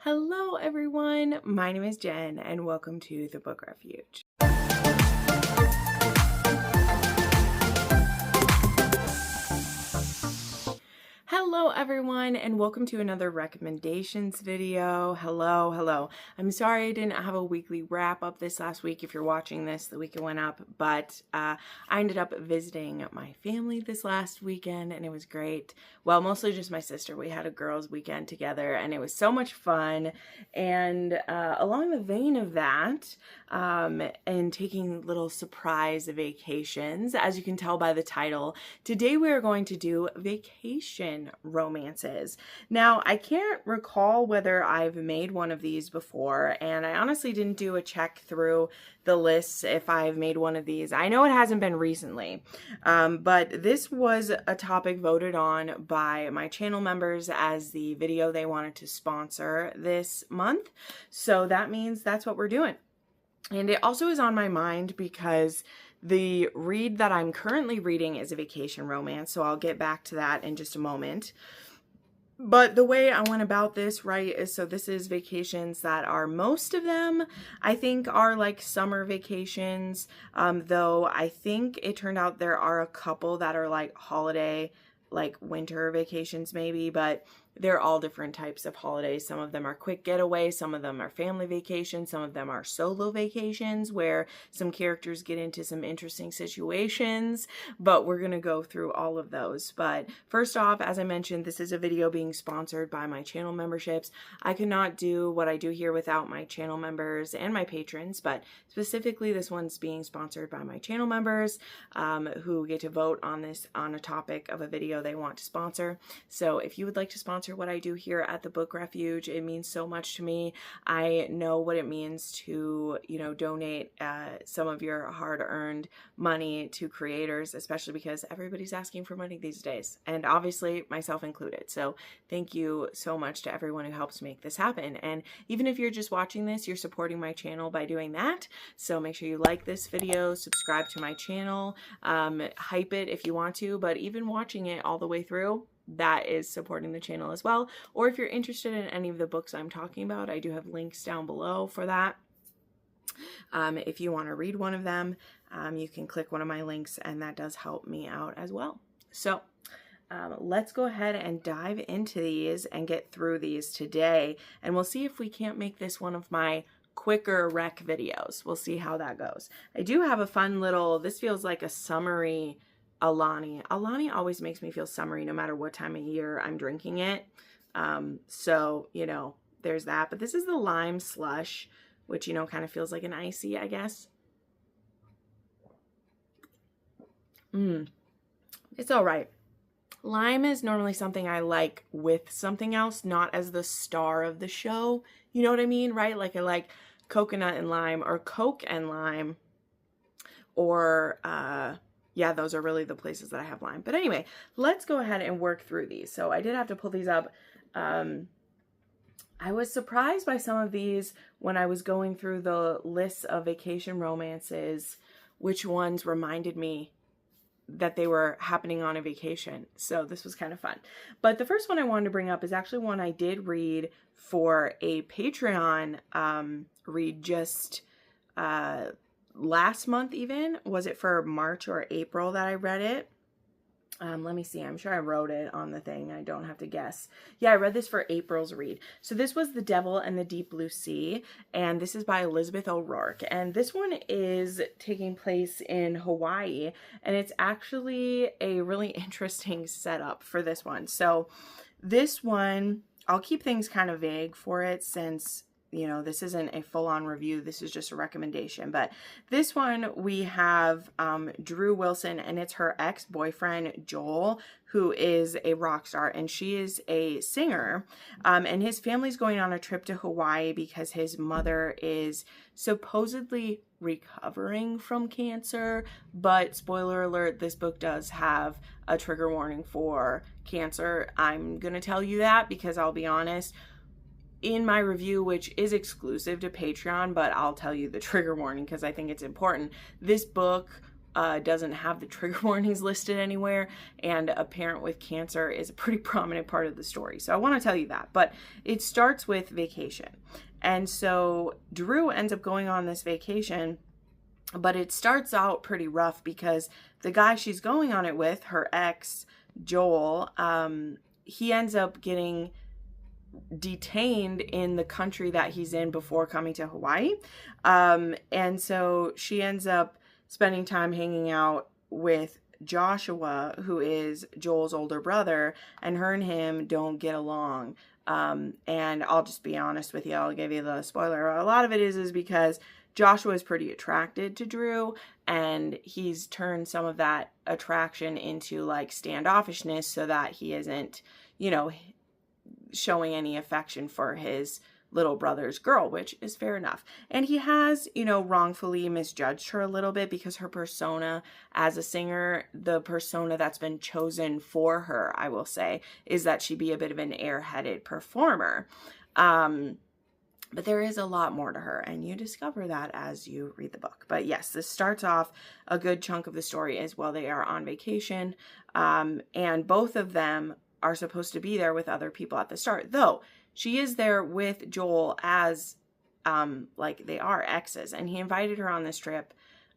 Hello everyone, my name is Jen and welcome to the Book Refuge. Hello everyone and welcome to another recommendations video. Hello. I'm sorry I didn't have a weekly wrap up this last week if you're watching this the week it went up, but I ended up visiting my family this last weekend and it was great. Well, mostly just my sister. We had a girls' weekend together and it was so much fun. And along the vein of that, and taking little surprise vacations, as you can tell by the title, today we are going to do vacation romances. Now, I can't recall whether I've made one of these before, and I honestly didn't do a check through the lists if I've made one of these. I know it hasn't been recently, but this was a topic voted on by my channel members as the video they wanted to sponsor this month. So that means that's what we're doing. And it also is on my mind because the read that I'm currently reading is a vacation romance, so I'll get back to that in just a moment. But the way I went about this, right, is so this is vacations that are, most of them, I think, are like summer vacations, though I think it turned out there are a couple that are like holiday, like winter vacations maybe, but they're all different types of holidays. Some of them are quick getaways, some of them are family vacations, some of them are solo vacations where some characters get into some interesting situations, but we're going to go through all of those. But first off, as I mentioned, this is a video being sponsored by my channel memberships. I could not do what I do here without my channel members and my patrons, but specifically this one's being sponsored by my channel members who get to vote on this, on a topic of a video they want to sponsor. So if you would like to sponsor what I do here at the Book Refuge, it means so much to me. I know what it means to, donate some of your hard-earned money to creators, especially because everybody's asking for money these days, and obviously myself included. So thank you so much to everyone who helps make this happen. And even if you're just watching this, you're supporting my channel by doing that. So make sure you like this video, subscribe to my channel, hype it if you want to, but even watching it all the way through, that is supporting the channel as well. Or if you're interested in any of the books I'm talking about, I do have links down below for that. If you want to read one of them, you can click one of my links and that does help me out as well. So let's go ahead and dive into these and get through these today, and we'll see if we can't make this one of my quicker rec videos. We'll see how that goes. I do have a fun little, this feels like a summery Alani. Alani always makes me feel summery no matter what time of year I'm drinking it. So, there's that. But this is the lime slush, which, kind of feels like an icy, I guess. It's all right. Lime is normally something I like with something else, not as the star of the show. You know what I mean, right? Like I like coconut and lime, or Coke and lime, or, yeah, those are really the places that I have lime. But anyway, let's go ahead and work through these. So I did have to pull these up. I was surprised by some of these when I was going through the lists of vacation romances, which ones reminded me that they were happening on a vacation. So this was kind of fun. But the first one I wanted to bring up is actually one I did read for a Patreon read just last month even. Was it for March or April that I read it? Let me see. I'm sure I wrote it on the thing. I don't have to guess. Yeah, I read this for April's read. So this was The Devil and the Deep Blue Sea, and this is by Elizabeth O'Rourke. And this one is taking place in Hawaii, and it's actually a really interesting setup for this one. So this one, I'll keep things kind of vague for it since this isn't a full-on review. This is just a recommendation. But this one, we have Drew Wilson, and it's her ex-boyfriend, Joel, who is a rock star, and she is a singer. And his family's going on a trip to Hawaii because his mother is supposedly recovering from cancer. But spoiler alert, this book does have a trigger warning for cancer. I'm going to tell you that because I'll be honest, in my review, which is exclusive to Patreon, but I'll tell you the trigger warning because I think it's important. This book doesn't have the trigger warnings listed anywhere, and a parent with cancer is a pretty prominent part of the story. So I want to tell you that. But it starts with vacation. And so Drew ends up going on this vacation, but it starts out pretty rough because the guy she's going on it with, her ex, Joel, he ends up getting detained in the country that he's in before coming to Hawaii. And so she ends up spending time hanging out with Joshua, who is Joel's older brother, and her and him don't get along. And I'll just be honest with you, I'll give you the spoiler. A lot of it is because Joshua is pretty attracted to Drew, and he's turned some of that attraction into like standoffishness so that he isn't, you know, showing any affection for his little brother's girl, which is fair enough. And he has, you know, wrongfully misjudged her a little bit because her persona as a singer, the persona that's been chosen for her, I will say, is that she be a bit of an airheaded performer. But there is a lot more to her, and you discover that as you read the book. But yes, this starts off a good chunk of the story as well. They are on vacation, and both of them are supposed to be there with other people at the start, though she is there with Joel as like they are exes, and he invited her on this trip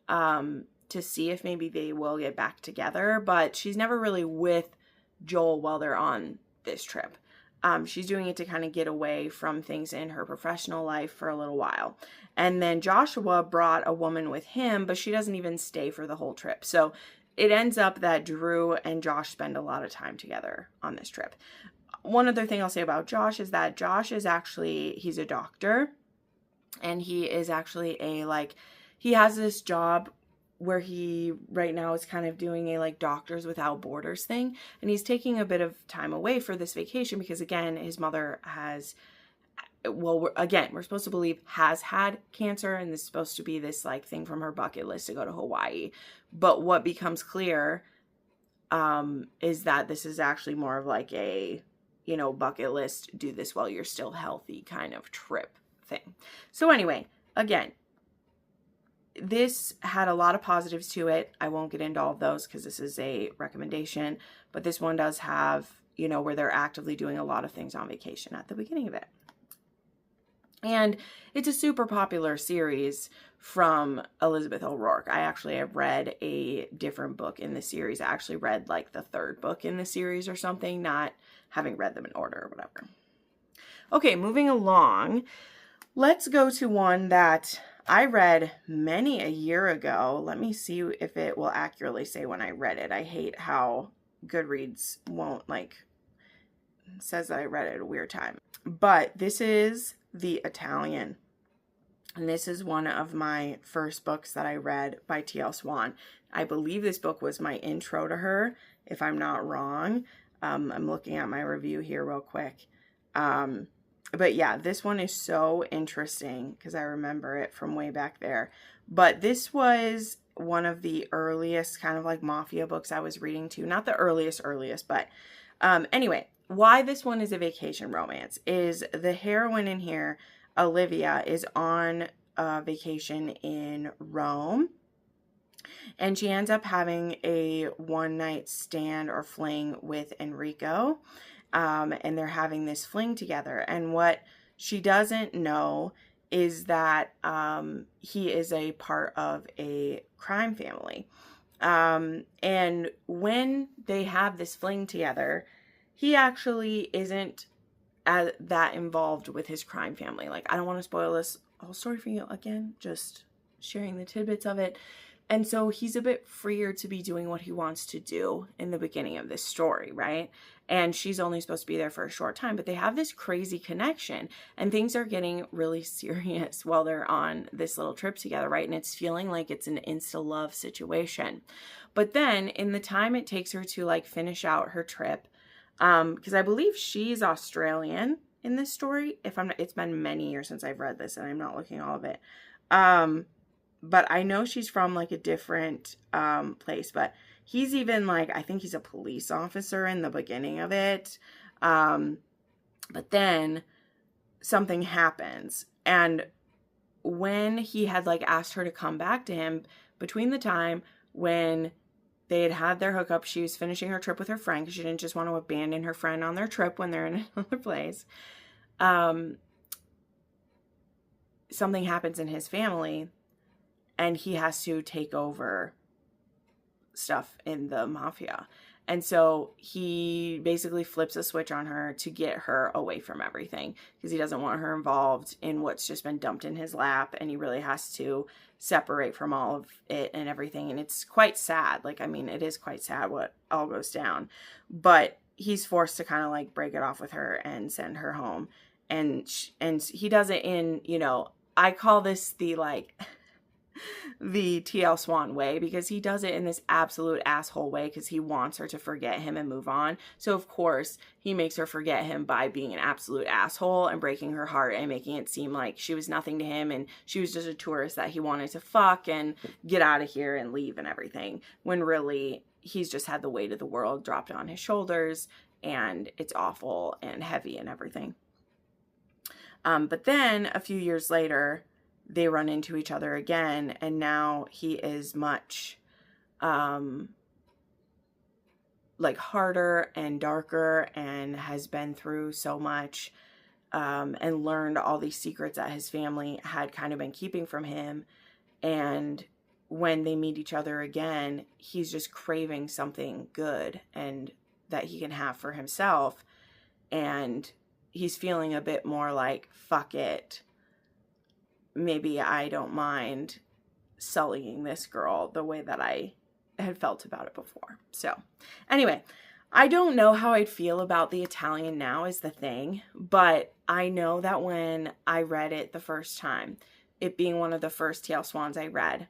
to see if maybe they will get back together, but she's never really with Joel while they're on this trip. She's doing it to kind of get away from things in her professional life for a little while. And then Joshua brought a woman with him, but she doesn't even stay for the whole trip. So it ends up that Drew and Josh spend a lot of time together on this trip. One other thing I'll say about Josh is that Josh is actually, he's a doctor, and he is actually he has this job where he right now is kind of doing a like Doctors Without Borders thing, and he's taking a bit of time away for this vacation because, again, his mother has, well, we're supposed to believe has had cancer, and this is supposed to be this like thing from her bucket list to go to Hawaii. But what becomes clear is that this is actually more of like a, you know, bucket list, do this while you're still healthy kind of trip thing. So anyway, again, this had a lot of positives to it. I won't get into all of those because this is a recommendation, but this one does have, you know, where they're actively doing a lot of things on vacation at the beginning of it. And it's a super popular series from Elizabeth O'Rourke. I actually have read a different book in the series. I actually read like the third book in the series or something, not having read them in order or whatever. Okay, moving along. Let's go to one that I read many a year ago. Let me see if it will accurately say when I read it. I hate how Goodreads won't says that I read it at a weird time. But this is The Italian. And this is one of my first books that I read by T.L. Swan. I believe this book was my intro to her, if I'm not wrong. I'm looking at my review here real quick. But yeah, this one is so interesting because I remember it from way back there. But this was one of the earliest kind of like mafia books I was reading too. Not the earliest, but anyway, why this one is a vacation romance is the heroine in here, Olivia, is on vacation in Rome. And she ends up having a one-night stand or fling with Enrico. And they're having this fling together. And what she doesn't know is that he is a part of a crime family. And when they have this fling together, he actually isn't that involved with his crime family. Like, I don't want to spoil this whole story for you again, just sharing the tidbits of it. And so he's a bit freer to be doing what he wants to do in the beginning of this story, right? And she's only supposed to be there for a short time, but they have this crazy connection and things are getting really serious while they're on this little trip together, right? And it's feeling like it's an insta-love situation. But then in the time it takes her to like finish out her trip, because I believe she's Australian in this story. If I'm not, it's been many years since I've read this and I'm not looking all of it. But I know she's from like a different place, but he's even like, I think he's a police officer in the beginning of it. But then something happens. And when he had like asked her to come back to him, between the time when they had had their hookup. She was finishing her trip with her friend because she didn't just want to abandon her friend on their trip when they're in another place. Something happens in his family and he has to take over stuff in the mafia. And so he basically flips a switch on her to get her away from everything because he doesn't want her involved in what's just been dumped in his lap, and he really has to separate from all of it and everything. And it's quite sad. Like, I mean, it is quite sad what all goes down, but he's forced to kind of like break it off with her and send her home. And he does it in, you know, I call this the like the TL Swan way, because he does it in this absolute asshole way because he wants her to forget him and move on. So of course he makes her forget him by being an absolute asshole and breaking her heart and making it seem like she was nothing to him and she was just a tourist that he wanted to fuck and get out of here and leave and everything, when really he's just had the weight of the world dropped on his shoulders and it's awful and heavy and everything. But then a few years later, they run into each other again, and now he is much like harder and darker and has been through so much and learned all these secrets that his family had kind of been keeping from him. And when they meet each other again, he's just craving something good and that he can have for himself, and he's feeling a bit more like, fuck it, maybe I don't mind sullying this girl the way that I had felt about it before. So anyway, I don't know how I'd feel about the Italian now is the thing, but I know that when I read it the first time, it being one of the first TL Swans I read,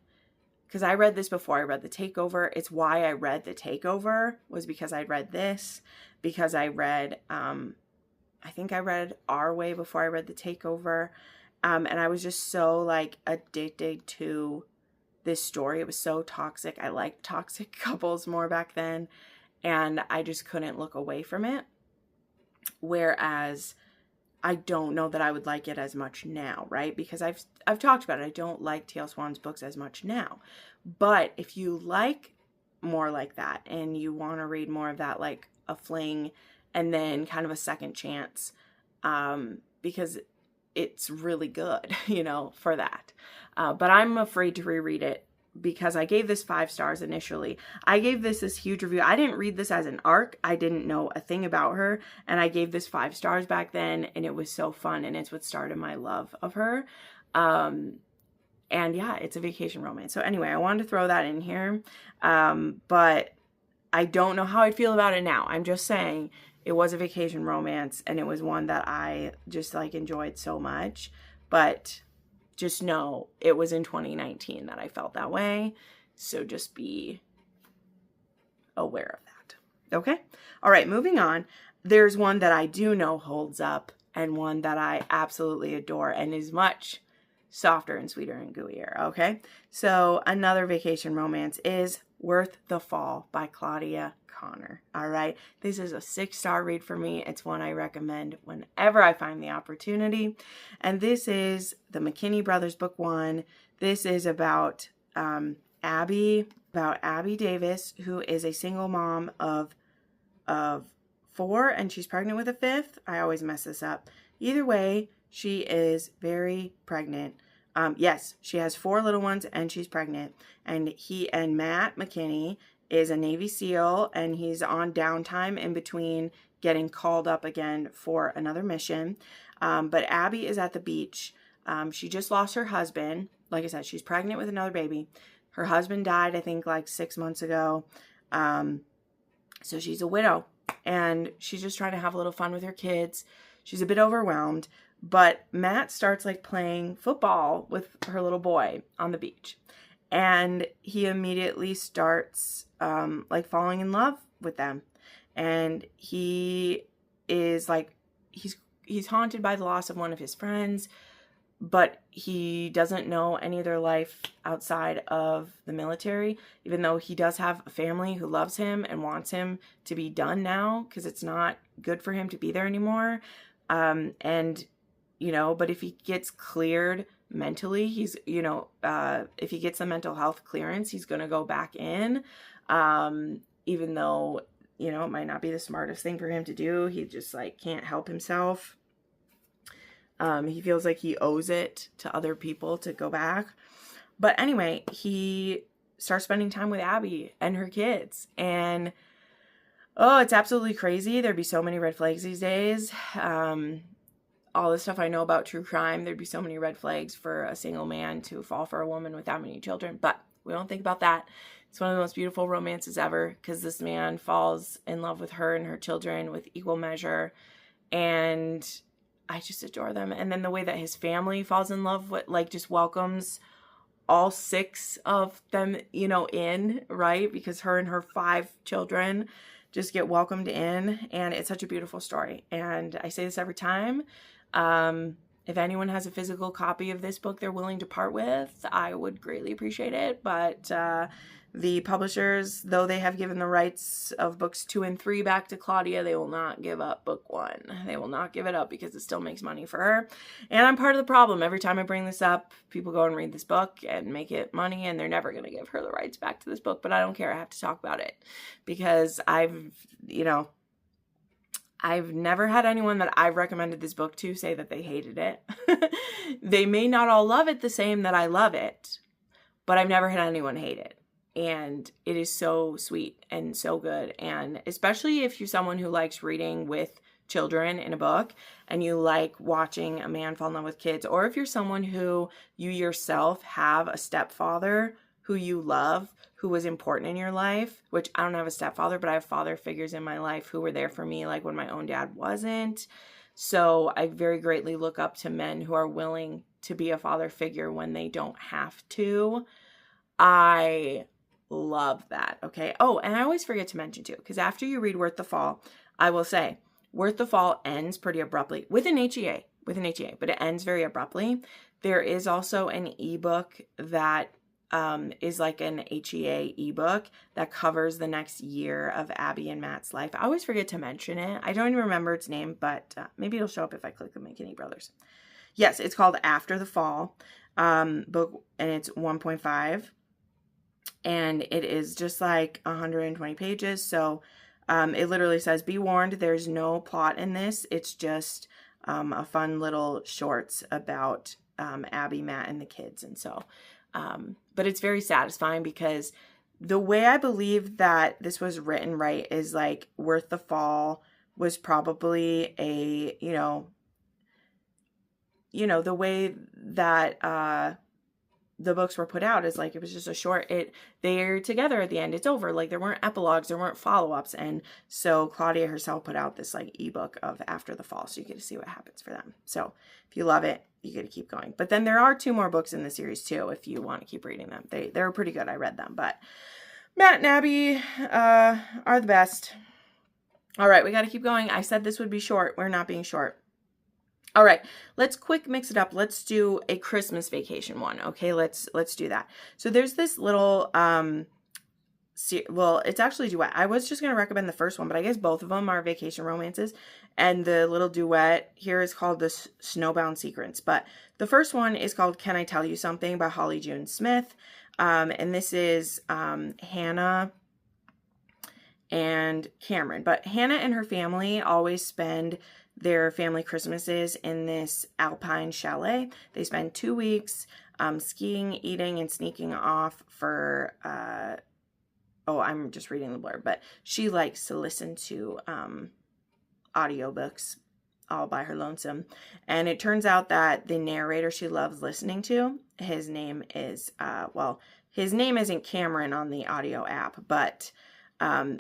because I read this before I read The Takeover. It's why I read The Takeover, was because I read this, because I read, I think I read Our Way before I read The Takeover. And I was just so like addicted to this story. It was so toxic. I liked toxic couples more back then, and I just couldn't look away from it. Whereas I don't know that I would like it as much now, right? Because I've talked about it. I don't like TL Swan's books as much now. But if you like more like that and you want to read more of that, like a fling and then kind of a second chance, because it's really good, you know, for that. But I'm afraid to reread it because I gave this 5 stars initially. I gave this huge review. I didn't read this as an arc. I didn't know a thing about her. And I gave this 5 stars back then, and it was so fun. And it's what started my love of her. And yeah, it's a vacation romance. So anyway, I wanted to throw that in here. But I don't know how I'd feel about it now. I'm just saying, it was a vacation romance, and it was one that I just like enjoyed so much. But just know it was in 2019 that I felt that way. So just be aware of that. Okay? All right, moving on. There's one that I do know holds up, and one that I absolutely adore and is much softer and sweeter and gooier. Okay? So another vacation romance is Worth the Fall by Claudia Connor. All right. This is a 6-star read for me. It's one I recommend whenever I find the opportunity. And this is the McKinney Brothers book 1. This is about Abby Davis, who is a single mom of 4, and she's pregnant with a 5th. I always mess this up. Either way, she is very pregnant. Yes, she has 4 little ones and she's pregnant. And Matt McKinney is a Navy SEAL, and he's on downtime in between getting called up again for another mission. But Abby is at the beach. She just lost her husband. Like I said, she's pregnant with another baby. Her husband died, I think, like 6 months ago. So she's a widow, and she's just trying to have a little fun with her kids. She's a bit overwhelmed, but Matt starts like playing football with her little boy on the beach. And he immediately starts like falling in love with them. And he is like, he's haunted by the loss of one of his friends, but he doesn't know any of their life outside of the military, even though he does have a family who loves him and wants him to be done now because it's not good for him to be there anymore. And you know, but if he gets cleared mentally, he's, you know, if he gets a mental health clearance, he's going to go back in, even though, you know, it might not be the smartest thing for him to do. He just like can't help himself. He feels like he owes it to other people to go back. But anyway, he starts spending time with Abby and her kids, and oh, it's absolutely crazy. There'd be so many red flags these days. All the stuff I know about true crime, there'd be so many red flags for a single man to fall for a woman with that many children. But we don't think about that. It's one of the most beautiful romances ever, because this man falls in love with her and her children with equal measure. And I just adore them. And then the way that his family falls in love with, like, just welcomes all 6 of them, you know, in, right? Because her and her 5 children just get welcomed in, and it's such a beautiful story. And I say this every time. If anyone has a physical copy of this book they're willing to part with, I would greatly appreciate it. But the publishers, though they have given the rights of books 2 and 3 back to Claudia, they will not give up book 1. They will not give it up because it still makes money for her. And I'm part of the problem. Every time I bring this up, people go and read this book and make it money, and they're never going to give her the rights back to this book. But I don't care. I have to talk about it because I've never had anyone that I've recommended this book to say that they hated it. They may not all love it the same that I love it, but I've never had anyone hate it. And it is so sweet and so good. And especially if you're someone who likes reading with children in a book and you like watching a man fall in love with kids, or if you're someone who you yourself have a stepfather who you love, who was important in your life, which I don't have a stepfather, but I have father figures in my life who were there for me, like when my own dad wasn't. So I very greatly look up to men who are willing to be a father figure when they don't have to. I love that. Okay. Oh, and I always forget to mention too, because after you read Worth the Fall, I will say Worth the Fall ends pretty abruptly with an HEA, but it ends very abruptly. There is also an ebook that is like an HEA ebook that covers the next year of Abby and Matt's life. I always forget to mention it. I don't even remember its name, but maybe it'll show up if I click the McKinney Brothers. Yes, it's called After the Fall book, and it's 1.5. And it is just like 120 pages. So it literally says, be warned, there's no plot in this. It's just a fun little shorts about Abby, Matt, and the kids. And so, but it's very satisfying because the way I believe that this was written right is like Worth the Fall was probably a, you know, the way that the books were put out is like, it was just a short, they're together at the end, it's over. Like there weren't epilogues, there weren't follow-ups. And so Claudia herself put out this like ebook of After the Fall. So you get to see what happens for them. So if you love it, you get to keep going. But then there are 2 more books in the series too, if you want to keep reading them. They're pretty good. I read them, but Matt and Abby are the best. All right, we got to keep going. I said this would be short. We're not being short. All right, let's quick mix it up. Let's do a Christmas vacation one. Okay, let's do that. So there's this little, well, it's actually duet. I was just going to recommend the first one, but I guess both of them are vacation romances. And the little duet here is called the Snowbound Secrets. But the first one is called Can I Tell You Something by Holly June Smith. And this is Hannah and Cameron. But Hannah and her family always spend their family Christmases in this alpine chalet. They spend 2 weeks skiing, eating, and sneaking off for, I'm just reading the blurb, but she likes to listen to audiobooks all by her lonesome. And it turns out that the narrator she loves listening to, his name is, his name isn't Cameron on the audio app, but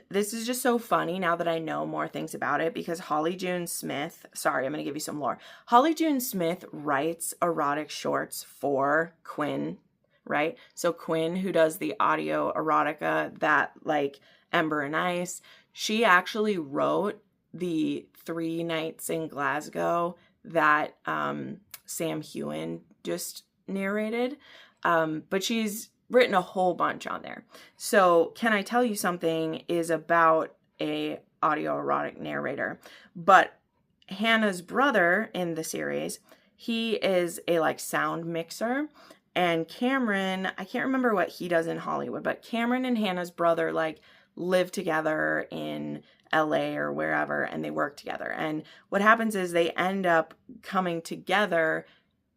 this is just so funny now that I know more things about it, because Holly June Smith, sorry, I'm going to give you some lore. Holly June Smith writes erotic shorts for Quinn, right? So Quinn, who does the audio erotica that like Ember and Ice, she actually wrote the 3 Nights in Glasgow that Sam Heughan just narrated. But she's written a whole bunch on there. So Can I Tell You Something is about a audio erotic narrator. But Hannah's brother in the series, he is a like sound mixer, and Cameron, I can't remember what he does in Hollywood, but Cameron and Hannah's brother like live together in LA or wherever, and they work together. And what happens is they end up coming together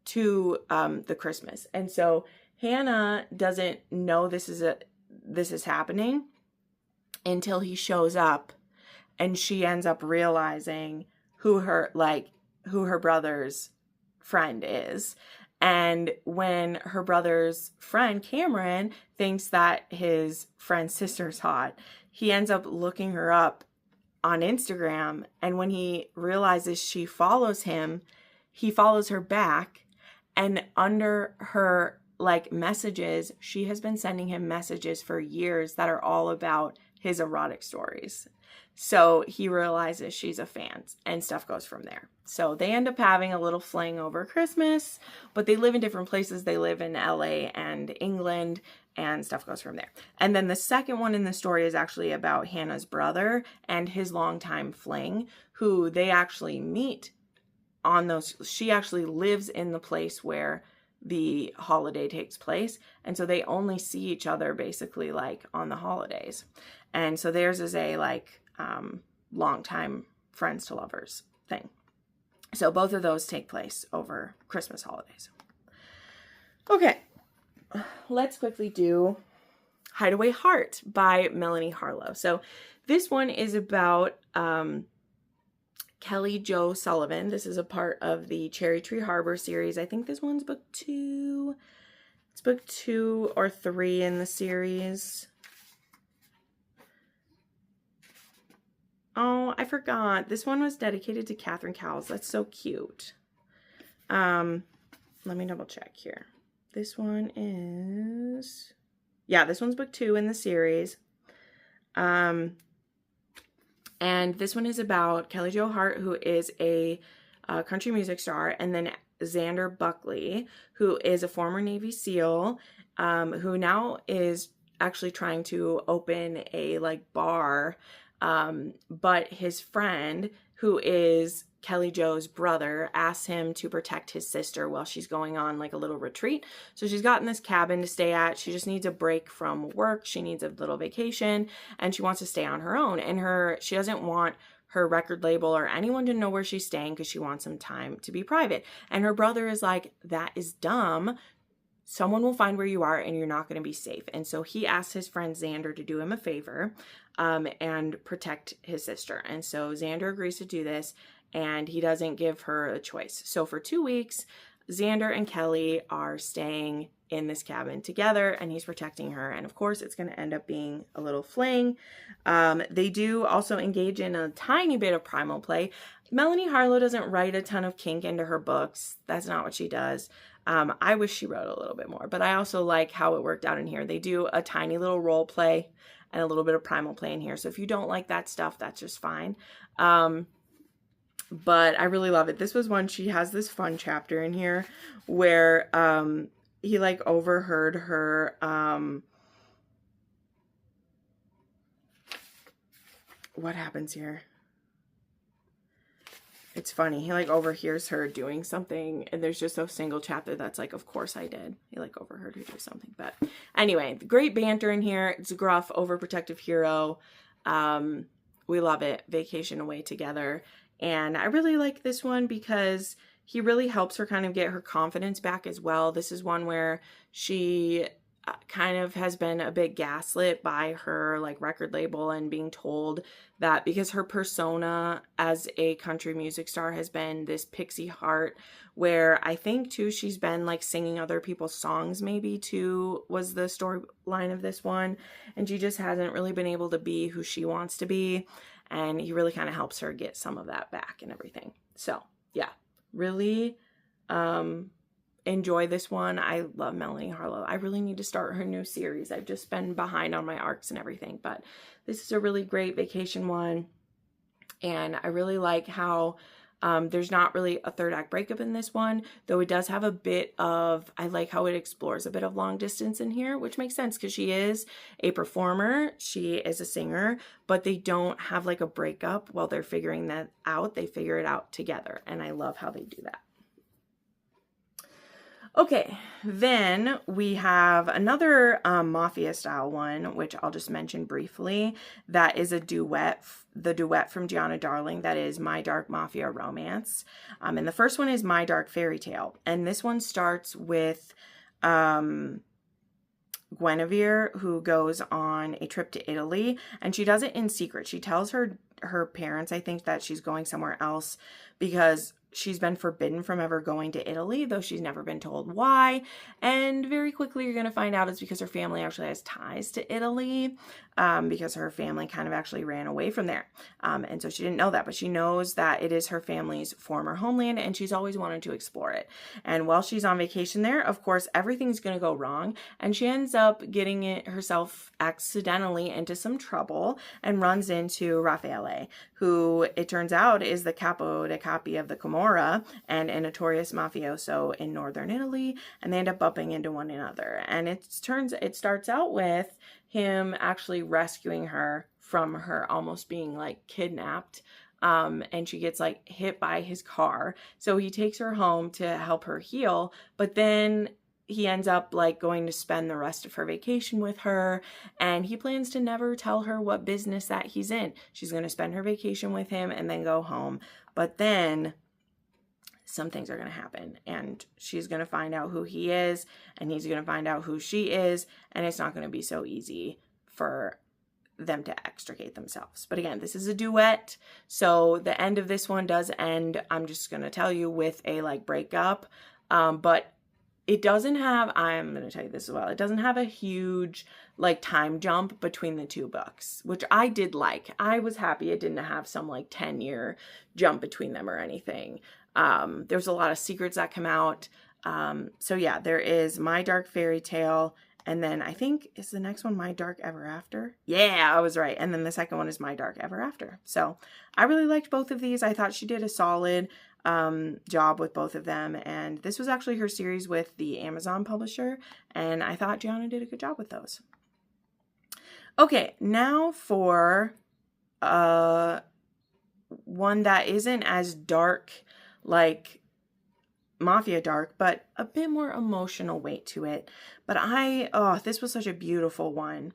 to the Christmas. And so Hannah doesn't know this is happening until he shows up, and she ends up realizing who her brother's friend is. And when her brother's friend, Cameron, thinks that his friend's sister's hot, he ends up looking her up on Instagram. And when he realizes she follows him, he follows her back. And under her like messages, she has been sending him messages for years that are all about his erotic stories. So he realizes she's a fan, and stuff goes from there. So they end up having a little fling over Christmas, but they live in different places. They live in LA and England, and stuff goes from there. And then the second one in the story is actually about Hannah's brother and his longtime fling, who they actually meet on those. She actually lives in the place where the holiday takes place, and so they only see each other basically like on the holidays. And so theirs is a like longtime friends to lovers thing. So both of those take place over Christmas holidays. Okay, let's quickly do Hideaway Heart by Melanie Harlow. So this one is about Kelly Jo Sullivan. This is a part of the Cherry Tree Harbor series. I think this one's book 2. It's book 2 or 3 in the series. Oh, I forgot. This one was dedicated to Catherine Cowles. That's so cute. Let me double check here. This one is... Yeah, this one's book 2 in the series. And this one is about Kelly Jo Hart, who is a country music star, and then Xander Buckley, who is a former Navy SEAL, who now is actually trying to open a like bar. But his friend, who is Kelly Jo's brother, asks him to protect his sister while she's going on like a little retreat. So she's gotten this cabin to stay at. She just needs a break from work. She needs a little vacation, and she wants to stay on her own. And she doesn't want her record label or anyone to know where she's staying because she wants some time to be private. And her brother is like, that is dumb. Someone will find where you are and you're not going to be safe. And so he asked his friend Xander to do him a favor and protect his sister. And so Xander agrees to do this, and he doesn't give her a choice. So for 2 weeks, Xander and Kelly are staying in this cabin together, and he's protecting her. And of course, it's going to end up being a little fling. They do also engage in a tiny bit of primal play. Melanie Harlow doesn't write a ton of kink into her books. That's not what she does. I wish she wrote a little bit more, but I also like how it worked out in here. They do a tiny little role play and a little bit of primal play in here. So if you don't like that stuff, that's just fine. But I really love it. This was one, she has this fun chapter in here where he like overheard her what happens here? It's funny. He like overhears her doing something, and there's just a single chapter that's like, of course I did. He like overheard her do something. But anyway, great banter in here. It's a gruff, overprotective hero. We love it. Vacation away together. And I really like this one because he really helps her kind of get her confidence back as well. This is one where she kind of has been a bit gaslit by her like record label and being told that because her persona as a country music star has been this pixie heart, where I think too she's been like singing other people's songs maybe too was the storyline of this one, and she just hasn't really been able to be who she wants to be, and he really kind of helps her get some of that back and everything. So yeah, really enjoy this one. I love Melanie Harlow. I really need to start her new series. I've just been behind on my arcs and everything, but this is a really great vacation one. And I really like how there's not really a third act breakup in this one, though it does have a bit of, I like how it explores a bit of long distance in here, which makes sense because she is a performer, she is a singer, but they don't have like a breakup while they're figuring that out. They figure it out together, and I love how they do that. Okay, then we have another Mafia style one, which I'll just mention briefly. That is a duet, the duet from Gianna Darling. That is My Dark Mafia Romance. And the first one is My Dark Fairy Tale. And this one starts with Guinevere, who goes on a trip to Italy, and she does it in secret. She tells her parents, I think, that she's going somewhere else because she's been forbidden from ever going to Italy, though she's never been told why. And very quickly you're going to find out it's because her family actually has ties to Italy, because her family kind of actually ran away from there. And so she didn't know that, but she knows that it is her family's former homeland, and she's always wanted to explore it. And while she's on vacation there, of course, everything's going to go wrong, and she ends up getting herself accidentally into some trouble and runs into Raffaele, who it turns out is the capo de capi of the Camorra and a notorious mafioso in northern Italy, and they end up bumping into one another. And it starts out with him actually rescuing her from her almost being like kidnapped, and she gets like hit by his car. So he takes her home to help her heal, but then he ends up like going to spend the rest of her vacation with her, and he plans to never tell her what business that he's in. She's going to spend her vacation with him and then go home. But then some things are going to happen, and she's going to find out who he is, and he's going to find out who she is, and it's not going to be so easy for them to extricate themselves. But again, this is a duet, so the end of this one does end, I'm just going to tell you, with a like breakup, but it doesn't have, I'm going to tell you this as well, it doesn't have a huge like time jump between the two books, which I did like. I was happy it didn't have some like 10-year jump between them or anything. There's a lot of secrets that come out. So yeah, there is My Dark Fairy Tale, and then I think is the next one My Dark Ever After. Yeah, I was right. And then the second one is My Dark Ever After. So I really liked both of these. I thought she did a solid job with both of them, and this was actually her series with the Amazon publisher, and I thought Gianna did a good job with those. Okay, now for one that isn't as dark like Mafia dark, but a bit more emotional weight to it. But this was such a beautiful one.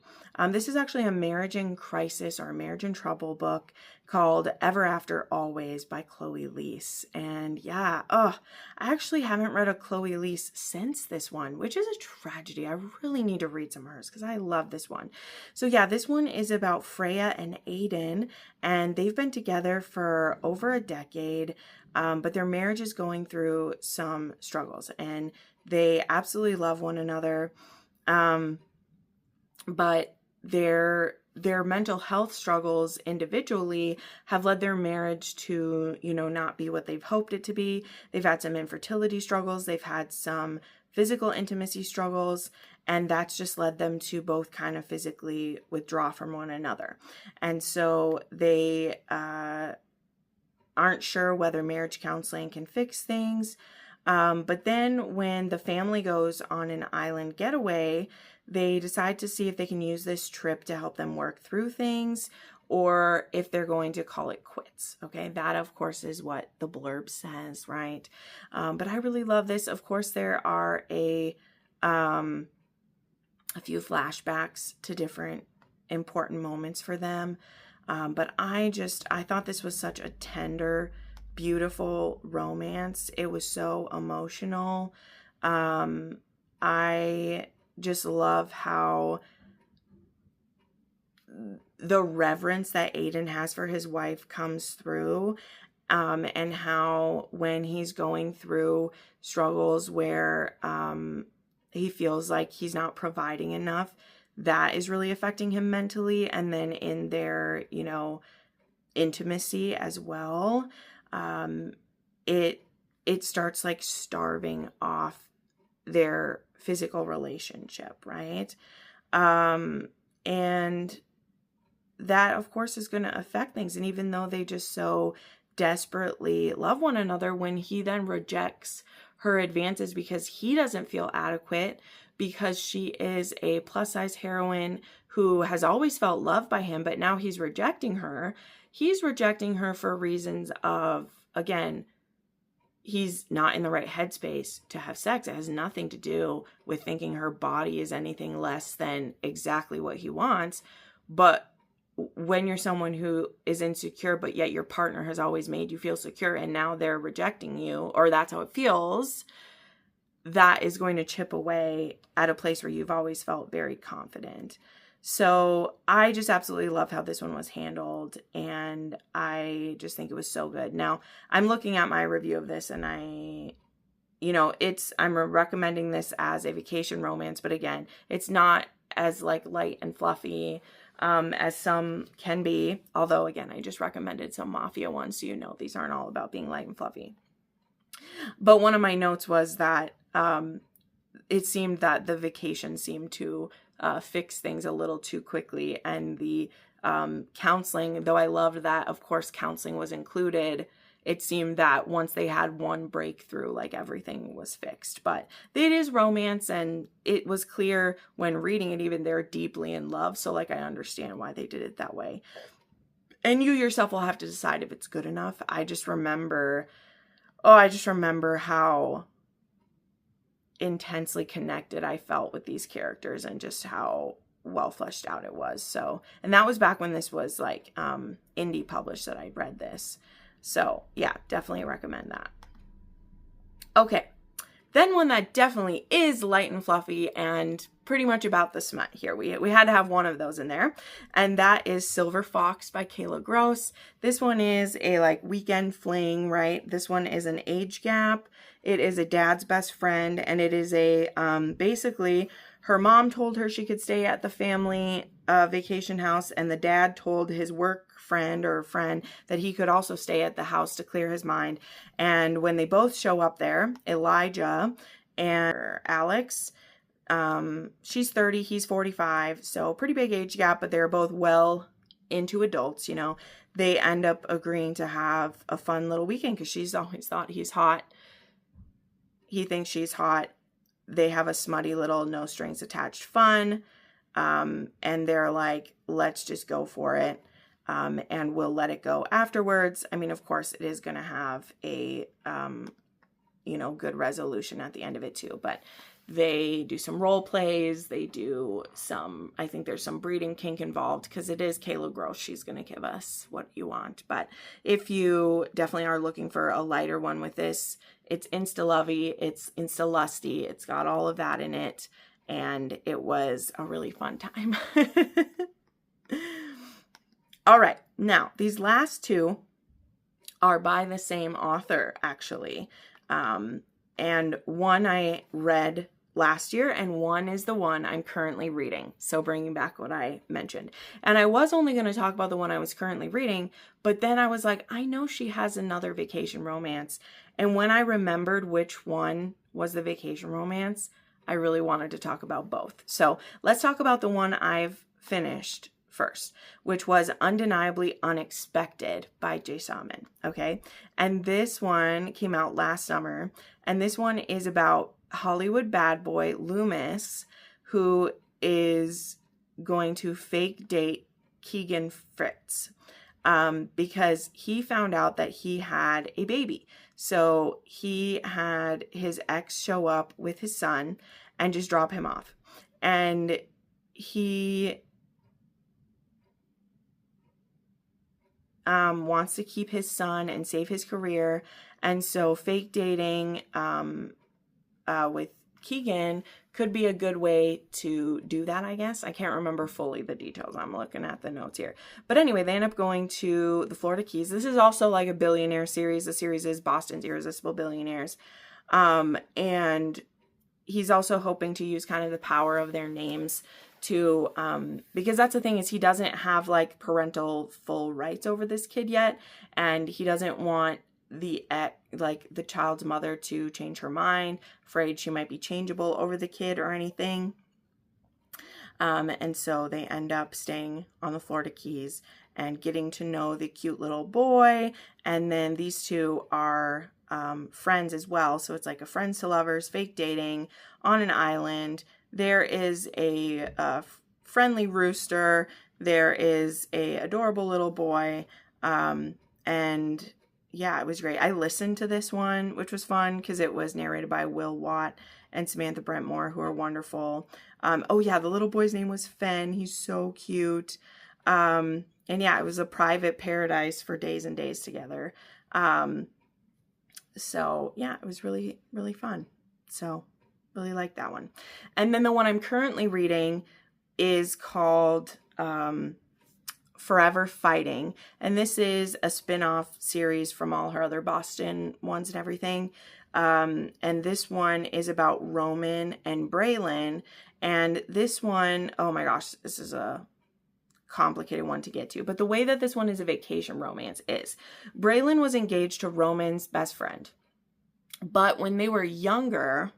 This is actually a marriage in crisis or a marriage in trouble book called Ever After Always by Chloe Leese. And yeah, I actually haven't read a Chloe Leese since this one, which is a tragedy. I really need to read some of hers because I love this one. So yeah, this one is about Freya and Aiden, and they've been together for over a decade. But their marriage is going through some struggles, and they absolutely love one another. But their mental health struggles individually have led their marriage to, not be what they've hoped it to be. They've had some infertility struggles. They've had some physical intimacy struggles, and that's just led them to both kind of physically withdraw from one another. And so they, aren't sure whether marriage counseling can fix things. But then when the family goes on an island getaway, they decide to see if they can use this trip to help them work through things, or if they're going to call it quits. Okay, that of course is what the blurb says, right? But I really love this. Of course, there are a few flashbacks to different important moments for them. But I thought this was such a tender, beautiful romance. It was so emotional. I just love how the reverence that Aiden has for his wife comes through, and how when he's going through struggles where he feels like he's not providing enough, that is really affecting him mentally. And then in their, intimacy as well, it starts like starving off their physical relationship, right? And that of course is going to affect things. And even though they just so desperately love one another, when he then rejects her advances because he doesn't feel adequate, because she is a plus-size heroine who has always felt loved by him, but now he's rejecting her. He's rejecting her for reasons of, again, he's not in the right headspace to have sex. It has nothing to do with thinking her body is anything less than exactly what he wants. But when you're someone who is insecure, but yet your partner has always made you feel secure and now they're rejecting you, or that's how it feels, that is going to chip away at a place where you've always felt very confident. So I just absolutely love how this one was handled, and I just think it was so good. Now, I'm looking at my review of this, and I'm recommending this as a vacation romance, but again, it's not as like light and fluffy as some can be. Although, again, I just recommended some Mafia ones, so these aren't all about being light and fluffy. But one of my notes was that it seemed that the vacation seemed to fix things a little too quickly, and the counseling, though I loved that, of course, counseling was included, it seemed that once they had one breakthrough, like everything was fixed. But it is romance, and it was clear when reading it, even they're deeply in love. So like, I understand why they did it that way. And you yourself will have to decide if it's good enough. I just remember how intensely connected I felt with these characters and just how well fleshed out it was. So, and that was back when this was like indie published that I read this. So yeah, definitely recommend that. Okay, then one that definitely is light and fluffy and pretty much about the smut here. We had to have one of those in there, and that is Silver Fox by Kayla Gross. This one is a like weekend fling, right? This one is an age gap. It is a dad's best friend, and it is a basically her mom told her she could stay at the family vacation house, and the dad told his work friend that he could also stay at the house to clear his mind. And when they both show up there, Elijah and Alex, she's 30, he's 45, so pretty big age gap, but they're both well into adults, They end up agreeing to have a fun little weekend because she's always thought he's hot. He thinks she's hot. They have a smutty little no strings attached fun. And they're like, let's just go for it. And we'll let it go afterwards. I mean, of course, it is going to have a, good resolution at the end of it too. But they do some role plays. They do some, I think there's some breeding kink involved because it is Kayla Gross. She's going to give us what you want. But if you definitely are looking for a lighter one with this, it's insta-lovey, it's insta-lusty. It's got all of that in it. And it was a really fun time. All right. Now, these last two are by the same author, actually. And one I read last year, and one is the one I'm currently reading. So bringing back what I mentioned. And I was only going to talk about the one I was currently reading, but then I was like, I know she has another vacation romance. And when I remembered which one was the vacation romance, I really wanted to talk about both. So let's talk about the one I've finished first, which was Undeniably Unexpected by Jay Salmon. Okay. And this one came out last summer. And this one is about Hollywood bad boy Loomis, who is going to fake date Keegan Fritz because he found out that he had a baby. So he had his ex show up with his son and just drop him off. And he wants to keep his son and save his career. And so fake dating with Keegan could be a good way to do that, I guess. I can't remember fully the details. I'm looking at the notes here. But anyway, they end up going to the Florida Keys. This is also like a billionaire series. The series is Boston's Irresistible Billionaires. And he's also hoping to use kind of the power of their names to, because that's the thing is he doesn't have like parental full rights over this kid yet. And he doesn't want the child's mother to change her mind, afraid she might be changeable over the kid or anything. And so they end up staying on the Florida Keys and getting to know the cute little boy. And then these two are friends as well. So it's like a friends to lovers, fake dating on an island. There is a friendly rooster. There is a adorable little boy. And yeah, it was great. I listened to this one, which was fun because it was narrated by Will Watt and Samantha Brentmore, who are wonderful. Oh yeah, the little boy's name was Fen. He's so cute. And yeah, it was a private paradise for days and days together. So yeah, it was really, really fun. So really like that one. And then the one I'm currently reading is called Forever Fighting. And this is a spin-off series from all her other Boston ones and everything. And this one is about Roman and Braylon. And this one, oh my gosh, this is a complicated one to get to. But the way that this one is a vacation romance is Braylon was engaged to Roman's best friend. But when they were younger,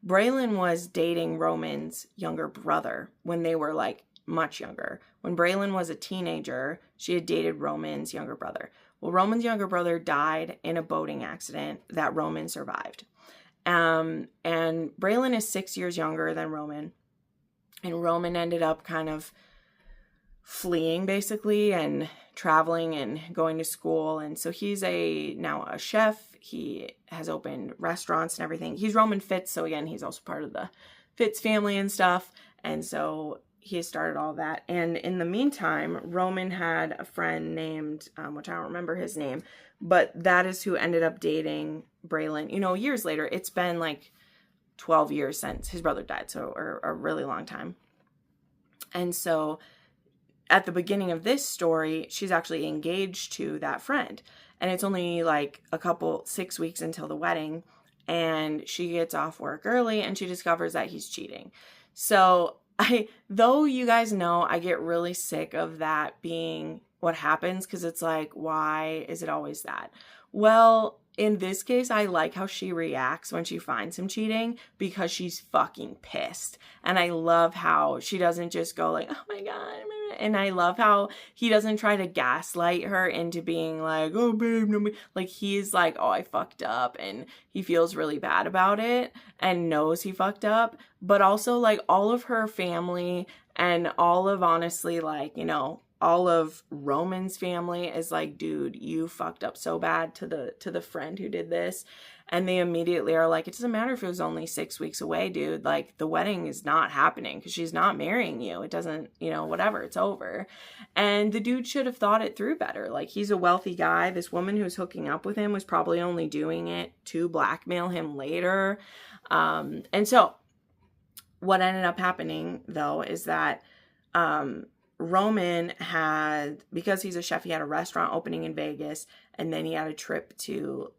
Braylon was dating Roman's younger brother when they were like much younger. When Braylon was a teenager, she had dated Roman's younger brother. Well, Roman's younger brother died in a boating accident that Roman survived. And Braylon is 6 years younger than Roman. And Roman ended up kind of fleeing basically and traveling and going to school. And so he's now a chef. He has opened restaurants and everything. He's Roman Fitz. So again, he's also part of the Fitz family and stuff. And so he has started all that. And in the meantime, Roman had a friend named, which I don't remember his name, but that is who ended up dating Braylon. You know, years later, it's been like 12 years since his brother died. So, or a really long time. And so at the beginning of this story, she's actually engaged to that friend. And it's only like 6 weeks until the wedding. And she gets off work early and she discovers that he's cheating. So though you guys know, I get really sick of that being what happens because it's like, why is it always that? Well, in this case, I like how she reacts when she finds him cheating because she's fucking pissed. And I love how she doesn't just go like, oh my God. And I love how he doesn't try to gaslight her into being like, oh babe, no, like he's like, oh, I fucked up. And he feels really bad about it and knows he fucked up. But also like all of her family and all of honestly, like, you know, all of Roman's family is like, dude, you fucked up so bad to the friend who did this. And they immediately are like, it doesn't matter if it was only 6 weeks away, dude. Like the wedding is not happening because she's not marrying you. It doesn't, you know, whatever, it's over. And the dude should have thought it through better. Like he's a wealthy guy. This woman who's hooking up with him was probably only doing it to blackmail him later. And so what ended up happening though is that, Roman had, because he's a chef, he had a restaurant opening in Vegas, and then he had a trip to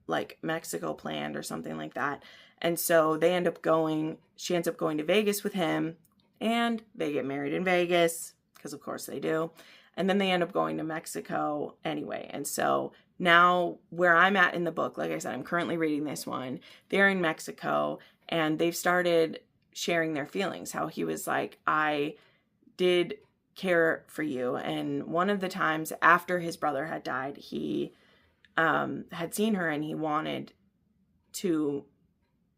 like Mexico planned or something like that. And so she ends up going to Vegas with him, and they get married in Vegas, because of course they do. And then they end up going to Mexico anyway. And so now where I'm at in the book, like I said, I'm currently reading this one. They're in Mexico, and they've started sharing their feelings, how he was like, I did care for you. And one of the times after his brother had died, he had seen her and he wanted to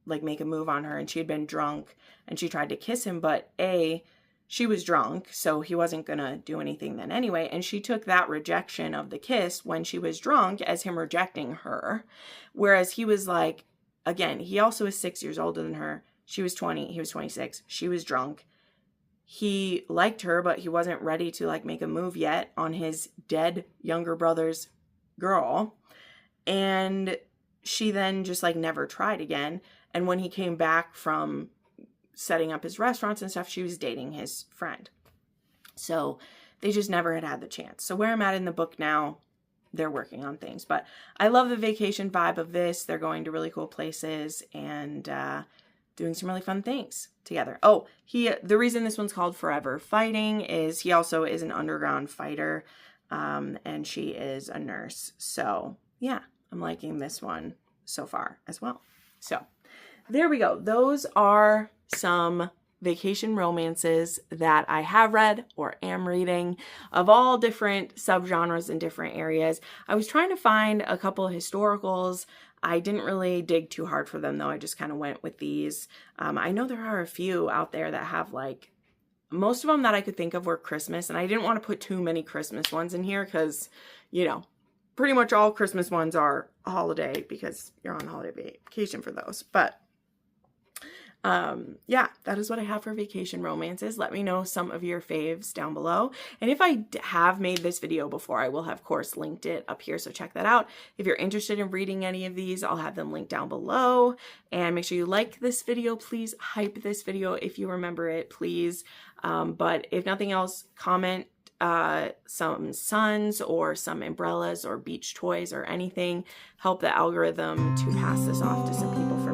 like make a move on her, and she had been drunk and she tried to kiss him, but she was drunk, so he wasn't gonna do anything then anyway. And she took that rejection of the kiss when she was drunk as him rejecting her. Whereas he was like, again, he also is 6 years older than her. She was 20, he was 26. She was drunk. He liked her, but he wasn't ready to like make a move yet on his dead younger brother's girl. And she then just like never tried again. And when he came back from setting up his restaurants and stuff, she was dating his friend. So they just never had the chance. So where I'm at in the book now, they're working on things. But I love the vacation vibe of this. They're going to really cool places and doing some really fun things together. Oh, the reason this one's called Forever Fighting is he also is an underground fighter, and she is a nurse. So yeah, I'm liking this one so far as well. So there we go. Those are some vacation romances that I have read or am reading of all different subgenres in different areas. I was trying to find a couple of historicals. I didn't really dig too hard for them though. I just kind of went with these. I know there are a few out there that have like, most of them that I could think of were Christmas, and I didn't want to put too many Christmas ones in here because, you know, pretty much all Christmas ones are a holiday because you're on holiday vacation for those. But yeah, that is what I have for vacation romances. Let me know some of your faves down below. And if I have made this video before, I will have, of course, linked it up here. So check that out. If you're interested in reading any of these, I'll have them linked down below. And make sure you like this video. Please hype this video if you remember it, please. But if nothing else, comment some suns or some umbrellas or beach toys or anything. Help the algorithm to pass this off to some people for